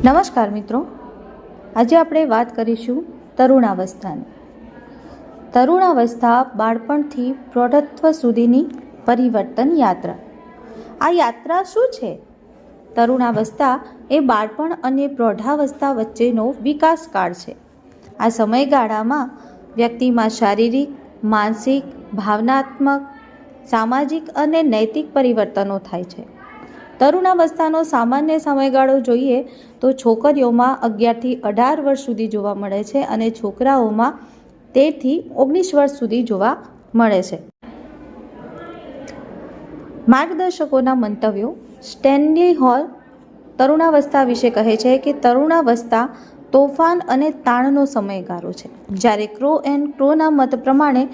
નમસ્કાર મિત્રો, આજે આપણે વાત કરીશું તરુણાવસ્થાની. તરુણાવસ્થા બાળપણથી પ્રૌઢત્વ સુધીની પરિવર્તન યાત્રા. આ યાત્રા શું છે? તરુણાવસ્થા એ બાળપણ અને પ્રૌઢાવસ્થા વચ્ચેનો વિકાસકાળ છે. આ સમયગાળામાં વ્યક્તિમાં શારીરિક, માનસિક, ભાવનાત્મક, સામાજિક અને નૈતિક પરિવર્તનો થાય છે. તરુણાવસ્થાનો સામાન્ય સમયગાળો જોઈએ તો છોકરીઓમાં 11થી 18 વર્ષ સુધી જોવા મળે છે અને છોકરાઓમાં 13થી 19 વર્ષ સુધી જોવા મળે છે. માર્ગદર્શકોના મંતવ્યો. સ્ટેનલી હોલ તરુણાવસ્થા વિશે કહે છે કે તરુણાવસ્થા તોફાન અને તાણનો સમયગાળો છે, જ્યારે ક્રો એન્ડ ક્રોના મત પ્રમાણે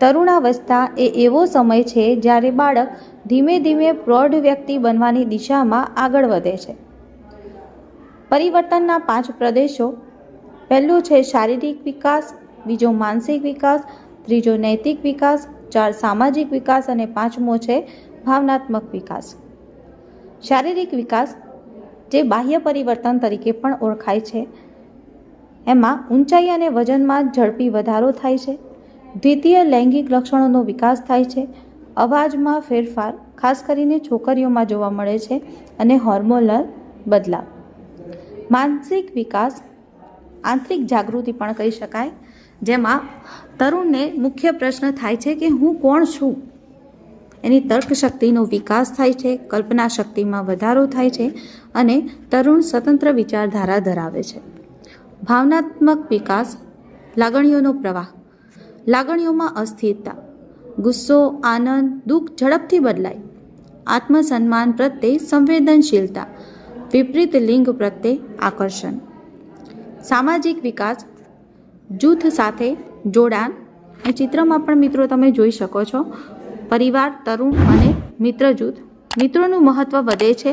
તરુણાવસ્થા એ એવો સમય છે જ્યારે બાળક ધીમે ધીમે પ્રૌઢ વ્યક્તિ બનવાની દિશામાં આગળ વધે છે. પરિવર્તનના 5 પ્રદેશો. પહેલું છે શારીરિક વિકાસ, બીજો માનસિક વિકાસ, ત્રીજો નૈતિક વિકાસ, 4 સામાજિક વિકાસ અને 5મો છે ભાવનાત્મક વિકાસ. શારીરિક વિકાસ, જે બાહ્ય પરિવર્તન તરીકે પણ ઓળખાય છે, એમાં ઊંચાઈ અને વજનમાં ઝડપી વધારો થાય છે. દ્વિતીય લૈંગિક લક્ષણોનો વિકાસ થાય છે. અવાજમાં ફેરફાર, ખાસ કરીને છોકરીઓમાં જોવા મળે છે, અને હોર્મોનલ બદલાવ. માનસિક વિકાસ, આંતરિક જાગૃતિ પણ કહી શકાય, જેમાં તરુણને મુખ્ય પ્રશ્ન થાય છે કે હું કોણ છું. એની તર્ક શક્તિનો વિકાસ થાય છે, કલ્પના શક્તિમાં વધારો થાય છે અને તરુણ સ્વતંત્ર વિચારધારા ધરાવે છે. ભાવનાત્મક વિકાસ, લાગણીઓનો પ્રવાહ. લાગણીઓમાં અસ્થિરતા, ગુસ્સો, આનંદ, દુઃખ ઝડપથી બદલાય. આત્મસન્માન પ્રત્યે સંવેદનશીલતા, વિપરીત લિંગ પ્રત્યે આકર્ષણ. સામાજિક વિકાસ, જૂથ સાથે જોડાણ. એ ચિત્રમાં પણ મિત્રો તમે જોઈ શકો છો. પરિવાર, તરુણ અને મિત્ર જૂથ. મિત્રોનું મહત્વ વધે છે,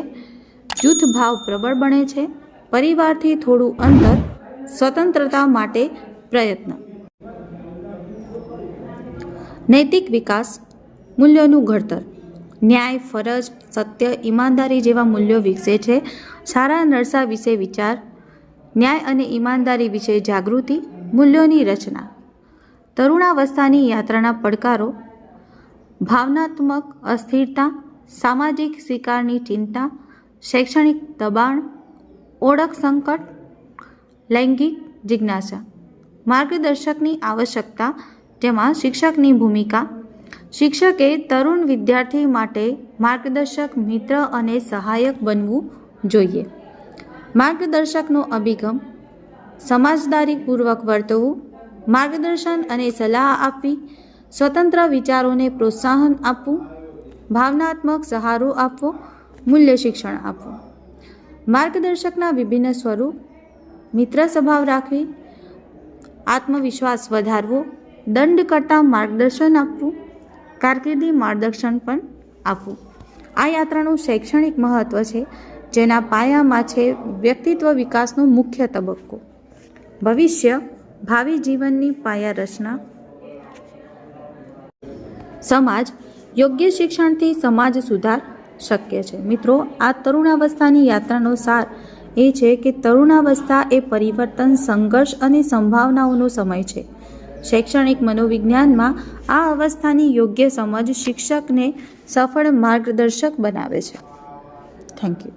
જૂથ ભાવ પ્રબળ બને છે. પરિવારથી થોડું અંતર, સ્વતંત્રતા માટે પ્રયત્ન. નૈતિક વિકાસ, મૂલ્યોનું ઘડતર. ન્યાય, ફરજ, સત્ય, ઈમાનદારી જેવા મૂલ્યો વિકસે છે. સારા નરસા વિશે વિચાર, ન્યાય અને ઈમાનદારી વિશે જાગૃતિ. મૂલ્યોની રચના. તરુણાવસ્થાની યાત્રાના પડકારો. ભાવનાત્મક અસ્થિરતા, સામાજિક સ્વીકારની ચિંતા, શૈક્ષણિક દબાણ, ઓળખ સંકટ, લૈંગિક જિજ્ઞાસા. માર્ગદર્શકની આવશ્યકતા, જેમાં શિક્ષકની ભૂમિકા. શિક્ષકે તરુણ વિદ્યાર્થી માટે માર્ગદર્શક, મિત્ર અને સહાયક બનવું જોઈએ. માર્ગદર્શકનો અભિગમ. સમજદારીપૂર્વક વર્તવું, માર્ગદર્શન અને સલાહ આપવી, સ્વતંત્ર વિચારોને પ્રોત્સાહન આપવું, ભાવનાત્મક સહારો આપવો, મૂલ્ય શિક્ષણ આપવું. માર્ગદર્શકના વિભિન્ન સ્વરૂપ. મિત્ર સ્વભાવ રાખવી, આત્મવિશ્વાસ વધારવો, દંડ કરતાં માર્ગદર્શન આપવું, કારકિર્દી માર્ગદર્શન પણ આપવું. આ યાત્રાનું શૈક્ષણિક મહત્વ છે, જેના પાયામાં છે વ્યક્તિત્વ વિકાસનો મુખ્ય તબક્કો. ભવિષ્ય, ભાવિ જીવનની પાયા રચના. સમાજ, યોગ્ય શિક્ષણથી સમાજ સુધાર શક્ય છે. મિત્રો, આ તરુણાવસ્થાની યાત્રાનો સાર એ છે કે તરુણાવસ્થા એ પરિવર્તન, સંઘર્ષ અને સંભાવનાઓનો સમય છે. શૈક્ષણિક મનોવિજ્ઞાનમાં આ અવસ્થાની યોગ્ય સમજ શિક્ષકને સફળ માર્ગદર્શક બનાવે છે. Thank you.